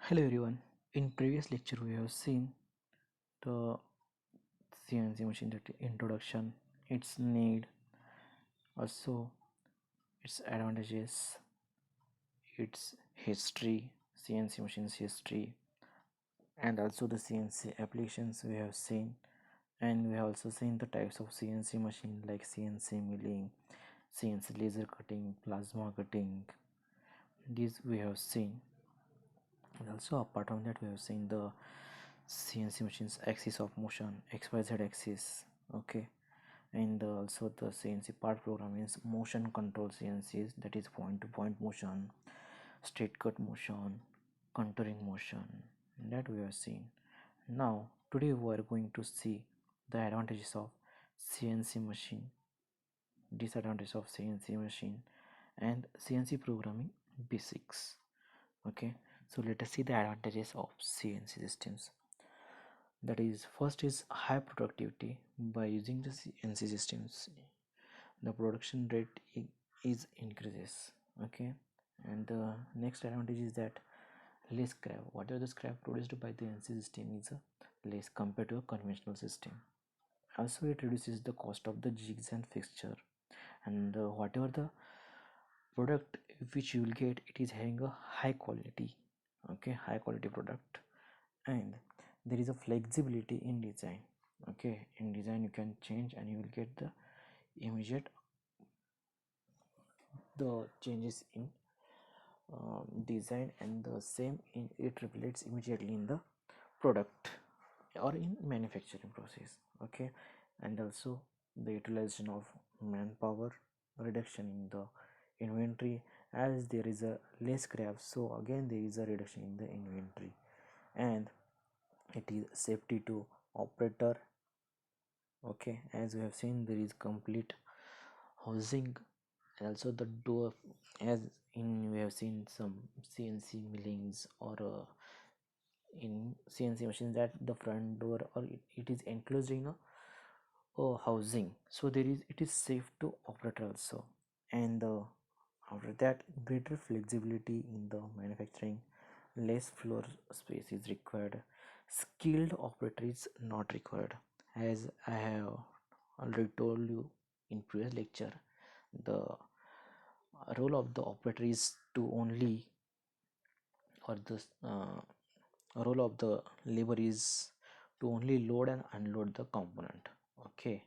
Hello everyone. In previous lecture we have seen the CNC machine that introduction, its need, also its advantages, its history, CNC machine's history, and also the CNC applications we have seen, and we have also seen the types of CNC machine like CNC milling, CNC laser cutting, plasma cutting. These we have seen, and also apart from that we have seen the CNC machines axis of motion, XYZ axis. Okay, and also the CNC part program is motion control CNCs, that is point to point motion, straight cut motion, contouring motion, that we have seen. Now today we are going to see the advantages of CNC machine, disadvantages of CNC machine, and CNC programming basics. Okay, so let us see the advantages of CNC systems. That is, first is high productivity. By using the CNC systems, the production rate is increases. Okay, and the next advantage is that less scrap. Whatever the scrap produced by the NC system is less compared to a conventional system. Also it reduces the cost of the jigs and fixture, and whatever the product which you will get, it is having a high quality. Okay, high quality product. And there is a flexibility in design. Okay, in design you can change and you will get the immediate the changes in design, and the same it reflects immediately in the product or in manufacturing process. Okay, and also the utilization of manpower, reduction in the inventory, as there is a less scrap, so again there is a reduction in the inventory. And it is safety to operator. Okay, as we have seen, there is complete housing, and also the door, as in we have seen some CNC millings or in CNC machines that the front door or it is enclosed in a housing, so there is it is safe to operator also. And after that, greater flexibility in the manufacturing, less floor space is required, skilled operator is not required. As I have already told you in previous lecture, the role of the operator is to only, or the role of the labor is to only load and unload the component. Okay,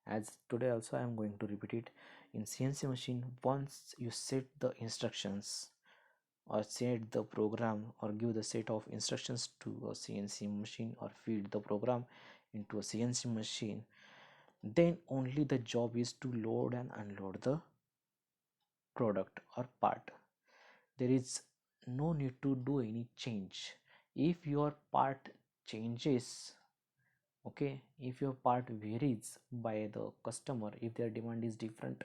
as today also I am going to repeat it. In CNC machine, once you set the instructions or set the program or give the set of instructions to a CNC machine or feed the program into a CNC machine, then only the job is to load and unload the product or part. There is no need to do any change. If your part changes, okay, if your part varies by the customer, if their demand is different,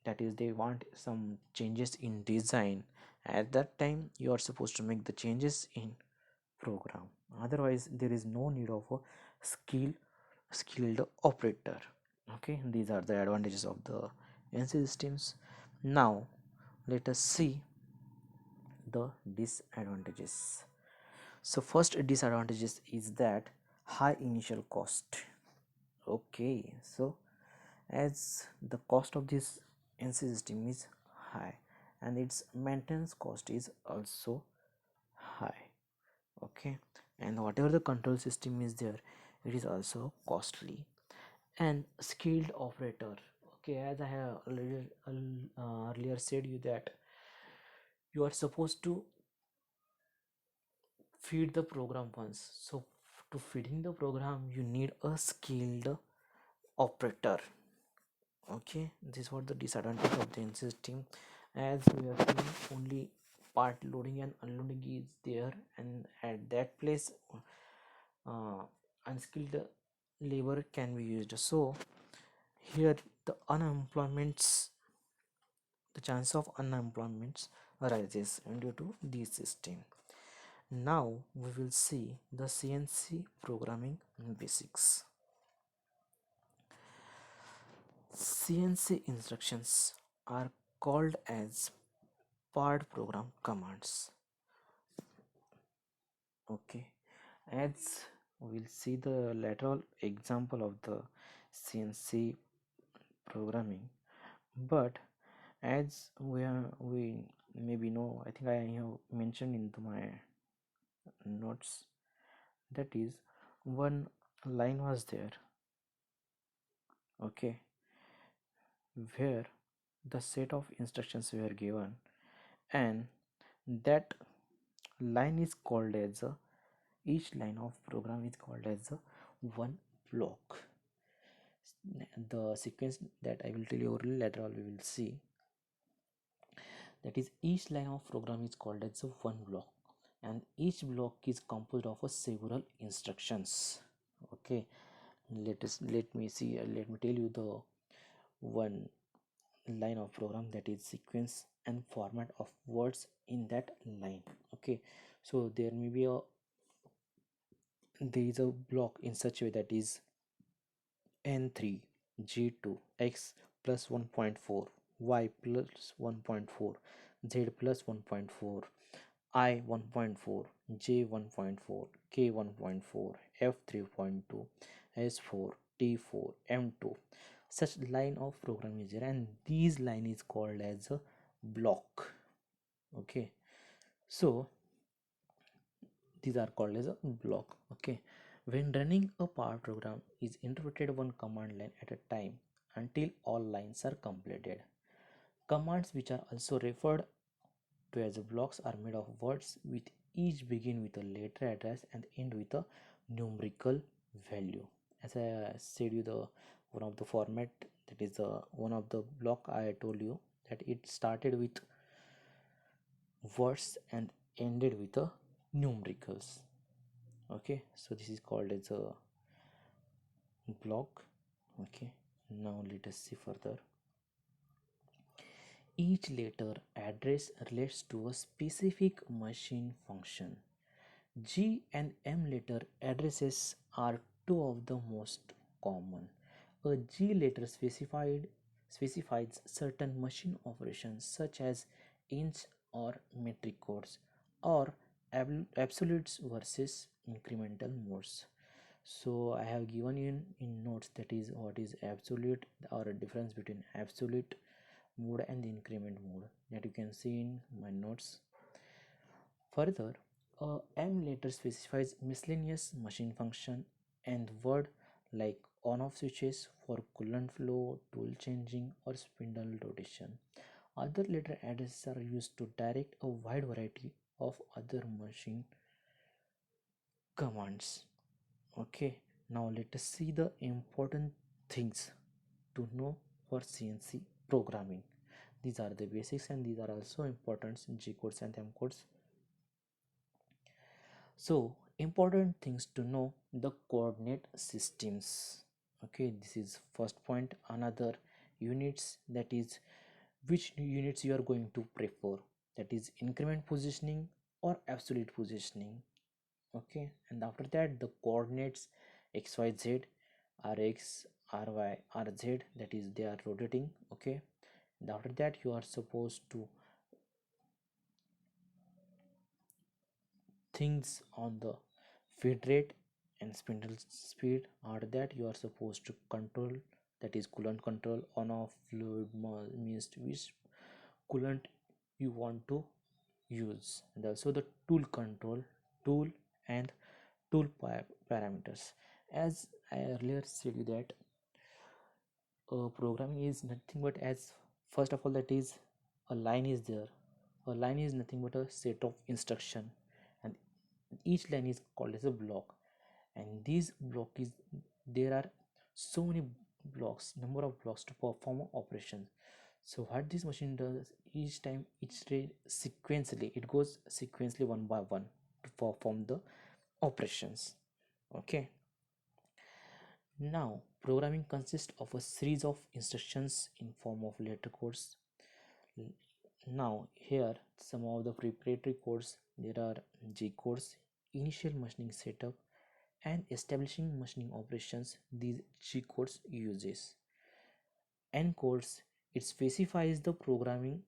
that is they want some changes in design, at that time you are supposed to make the changes in program. Otherwise there is no need of a skilled operator. Okay, these are the advantages of the NC systems. Now let us see the disadvantages. So first disadvantages is that high initial cost. Okay, so as the cost of this NC system is high, and its maintenance cost is also high. Okay, and whatever the control system is there, it is also costly. And skilled operator. Okay, as I have earlier said you that you are supposed to feed the program once, so to feeding the program you need a skilled operator. Okay, this is what the disadvantage of the NC system. As we are seeing, only part loading and unloading is there, and at that place unskilled labor can be used. So here the unemployments, the chance of unemployment arises due to this system. Now we will see the CNC programming basics. CNC instructions are called as part program commands. Okay, as we'll see the lateral example of the CNC programming, but as we maybe know, I think I have mentioned into my notes, that is, one line was there, okay, where the set of instructions were given, and that line is called as a, each line of program is called as a one block. The sequence that I will tell you later on we will see, that is, each line of program is called as a one block, and each block is composed of a several instructions. Okay, let me see, let me tell you the one line of program, that is sequence and format of words in that line. Okay, so there may be a, there is a block in such a way, that is n3 g2 x plus 1.4 y plus 1.4 z plus 1.4 I 1.4 j 1.4 k 1.4 f 3.2 s4 t4 m2. Such line of program is there, and these line is called as a block. Okay, so these are called as a block. Okay, when running a power program is interpreted one command line at a time until all lines are completed. Commands, which are also referred to as blocks, are made of words with each begin with a letter address and end with a numerical value. As I said you, the one of the format, that is the one of the block, I told you that it started with words and ended with a numericals. Okay, so this is called as a block. Okay, now let us see further. Each letter address relates to a specific machine function. G and M letter addresses are two of the most common. A G letter specifies certain machine operations such as inch or metric codes, or absolutes versus incremental modes. So I have given you in notes, that is what is absolute, or a difference between absolute mode and the increment mode, that you can see in my notes. Further, M later specifies miscellaneous machine function and word like on-off switches for coolant flow, tool changing, or spindle rotation. Other letter addresses are used to direct a wide variety of other machine commands. Okay, now let us see the important things to know for CNC programming. These are the basics, and these are also important G codes and M codes. So important things to know: the coordinate systems. Okay, this is first point. Another units, that is which units you are going to prefer, that is increment positioning or absolute positioning. Okay, and after that the coordinates xyz, rx, ry, rz, that is they are rotating. Okay, and after that you are supposed to things on the feed rate and spindle speed are that you are supposed to control, that is coolant control, on off fluid means which coolant you want to use, and also the tool control, tool and tool parameters. As I earlier said you that programming is nothing but, as first of all, that is a line is there. A line is nothing but a set of instruction, and each line is called as a block, and this block is, there are so many blocks, number of blocks to perform an operation. So what this machine does, each time it's sequentially, it goes sequentially one by one to perform the operations. Okay, now programming consists of a series of instructions in form of letter codes. Now here some of the preparatory codes, there are G codes, initial machining setup and establishing machining operations, these G codes uses. N codes, it specifies the programming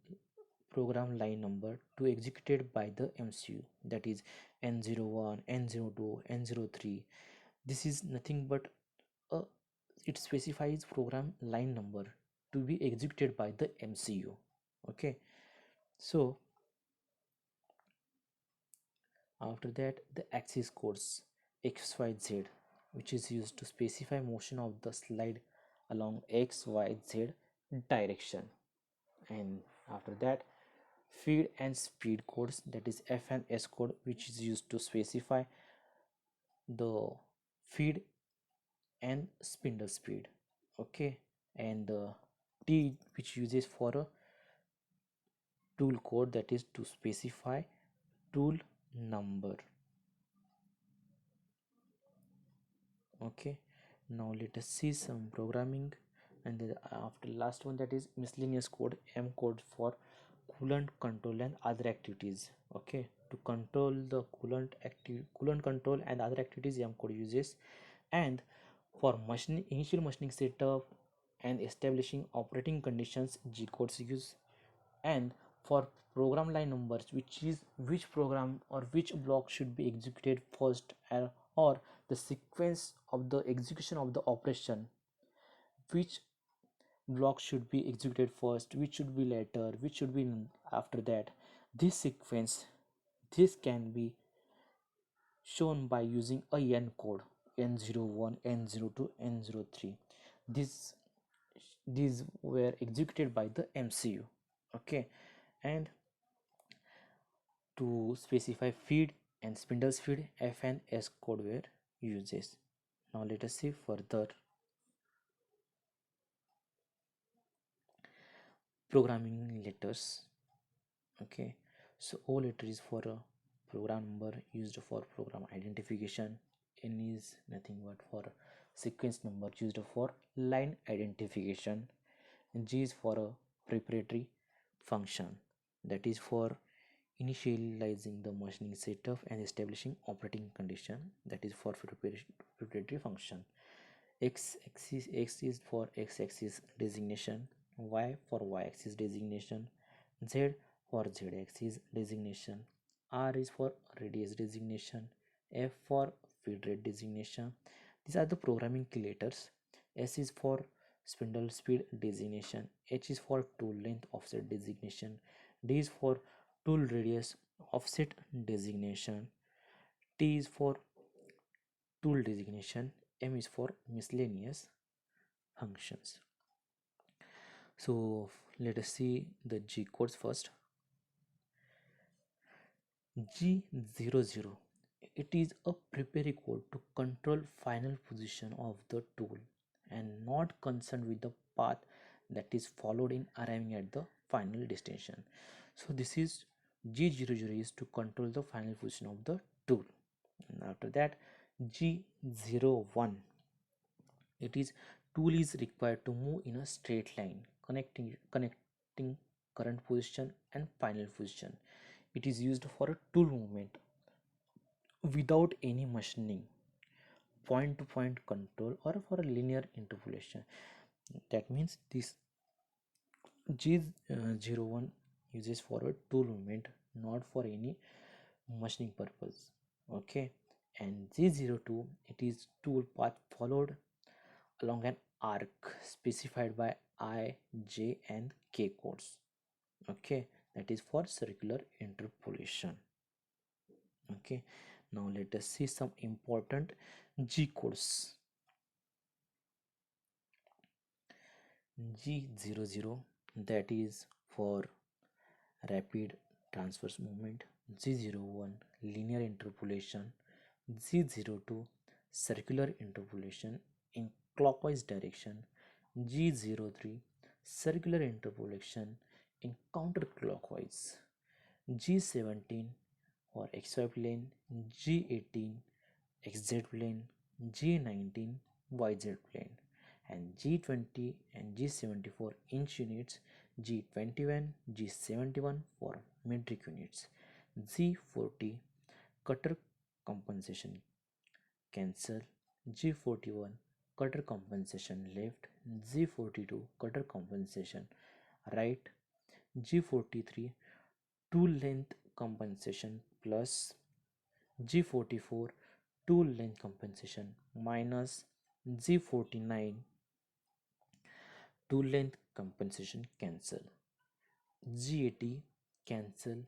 program line number to executed by the MCU, that is N01, N02, N03. This is nothing but a, it specifies program line number to be executed by the MCU. Okay, so after that, the axis codes XYZ, which is used to specify motion of the slide along XYZ direction. And after that, feed and speed codes, that is F and S code, which is used to specify the feed and spindle speed. Okay, and the T, which uses for a tool code, that is to specify tool number. Okay, now let us see some programming. And then after last one, that is miscellaneous code, M code for coolant control and other activities. Okay, to control the coolant control and other activities, M code uses. And for machining, initial machining setup and establishing operating conditions, G codes use. And for program line numbers, which is which program or which block should be executed first, or the sequence of the execution of the operation, which block should be executed first, which should be later, which should be after that, this sequence, this can be shown by using a N code, N01, N02, N03. This these were executed by the MCU. Okay, and to specify feed and spindle speed, F and S code were uses. Now let us see further programming letters. Okay, so O letter is for a program number used for program identification. N is nothing but for sequence number used for line identification. G is for a preparatory function, that is for initializing the machining setup and establishing operating condition, that is for preparatory function. X is for x axis designation, Y for y axis designation, Z for z axis designation, R is for radius designation, F for feed rate designation. These are the programming key letters. S is for spindle speed designation, H is for tool length offset designation, D is for tool radius offset designation, T is for tool designation, M is for miscellaneous functions. So let us see the G codes first. G00, it is a preparatory code to control final position of the tool and not concerned with the path that is followed in arriving at the final destination. So this is G00 is to control the final position of the tool. And after that, G01, it is tool is required to move in a straight line connecting current position and final position. It is used for a tool movement without any machining, point to point control, or for a linear interpolation. That means this G01 uses for a tool movement, not for any machining purpose. Okay, and G02, it is tool path followed along an arc specified by I, J, and K codes. Okay, that is for circular interpolation. Okay, now let us see some important G codes. G00, that is for rapid transverse movement, G01 linear interpolation, G02 circular interpolation in clockwise direction, G03 circular interpolation in counterclockwise, G17 for XY plane, G18 XZ plane, G19 YZ plane, and G20 and G74 inch units, G21, G71 for metric units, G40 cutter compensation cancel, G41 cutter compensation left, G42 cutter compensation right, G43 tool length compensation plus G44 tool length compensation minus G49 tool length compensation cancel. G80 cancel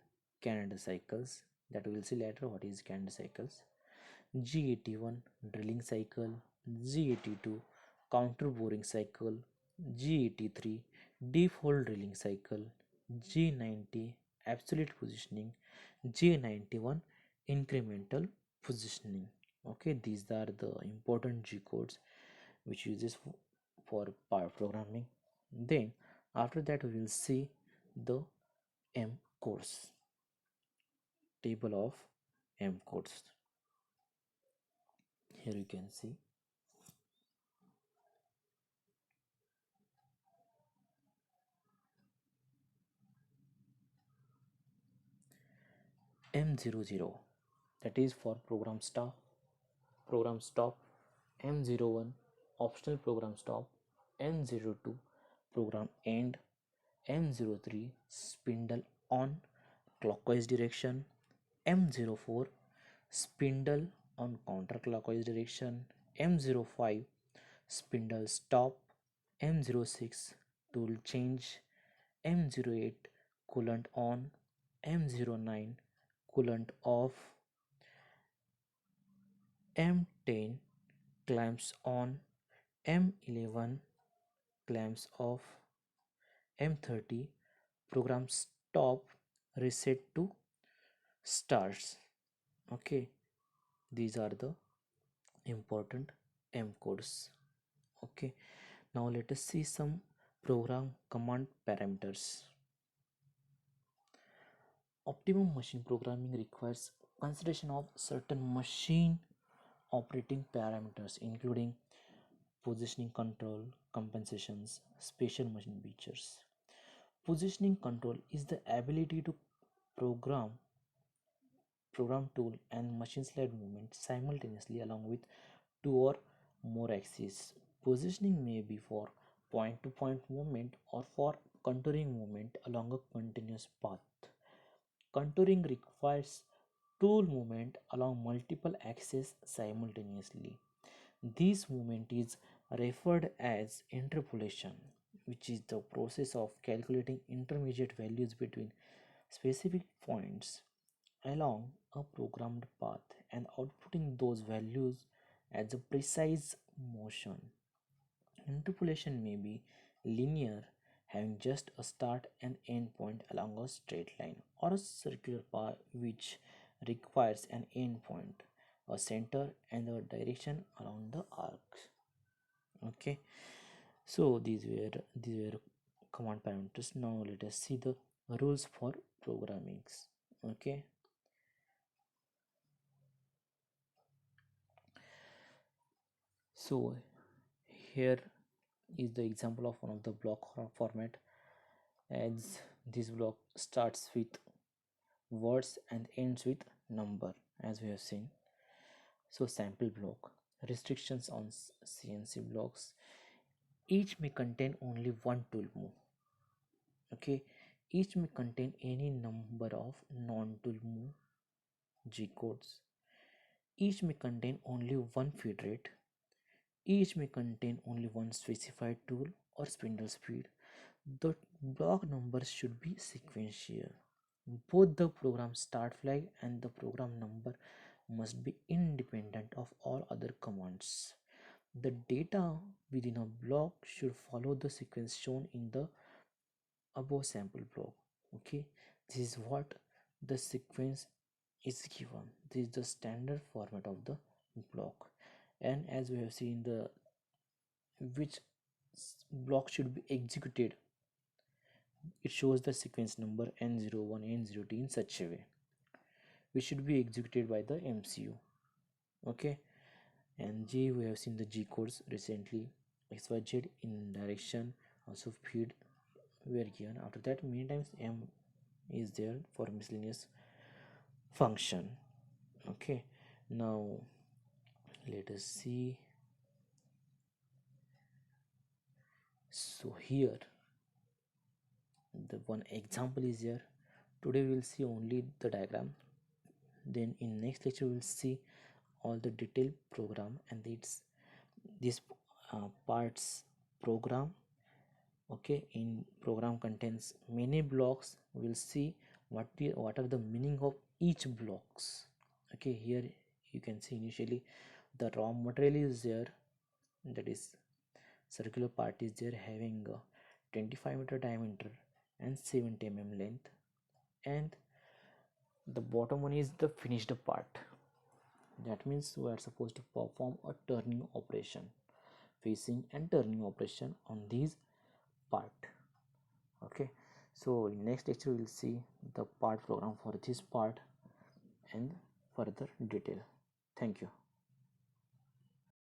Canada cycles, that we will see later what is Canada cycles. G81 drilling cycle, G82 counter boring cycle, G83 deep hole drilling cycle, G90 absolute positioning, G91 incremental positioning. Okay, these are the important G codes which uses for power programming. Then after that we will see the M codes, table of M codes. Here you can see M00, that is for program stop, M01 optional program stop, M02 program end, M03 spindle on clockwise direction, M04 spindle on counterclockwise direction, M05 spindle stop, M06 tool change, M08 coolant on, M09 coolant off, M10 clamps on, M11 clamps off, M30 program stop reset to starts. Okay, these are the important M codes. Okay, now let us see some program command parameters. Optimum machine programming requires consideration of certain machine operating parameters including positioning control, compensations, special machine features. Positioning control is the ability to program tool and machine slide movement simultaneously along with two or more axes. Positioning may be for point to point movement or for contouring movement along a continuous path. Contouring requires tool movement along multiple axes simultaneously. This movement is referred as interpolation, which is the process of calculating intermediate values between specific points along a programmed path and outputting those values as a precise motion. Interpolation may be linear, having just a start and end point along a straight line, or a circular path which requires an end point, a center, and a direction around the arc. Okay, so these were command parameters. Now let us see the rules for programming. Okay, so here is the example of one of the block format, as this block starts with words and ends with number, as we have seen. So sample block, restrictions on CNC blocks, each may contain only one tool move. Okay, each may contain any number of non-tool move G codes, each may contain only one feed rate, each may contain only one specified tool or spindle speed. The block numbers should be sequential. Both the program start flag and the program number must be independent of all other commands. The data within a block should follow the sequence shown in the above sample block. Okay, this is what the sequence is given. This is the standard format of the block, and as we have seen the which block should be executed, it shows the sequence number n01 n02 in such a way which should be executed by the MCU. Okay, and G, we have seen the G codes recently, XYZ in direction, also feed were given. After that many times M is there for miscellaneous function. Okay, now let us see. So here The one example is here. Today we will see only the diagram, then in next lecture we will see all the detailed program and its this parts program. Okay, in program contains many blocks. We'll see what are the meaning of each blocks. Okay, here you can see initially the raw material is there, that is circular part is there having a 25-meter diameter and 70 length, and the bottom one is the finished part. That means we are supposed to perform a turning operation, facing and turning operation on these part. Okay, so in next lecture we will see the part program for this part and further detail. Thank you.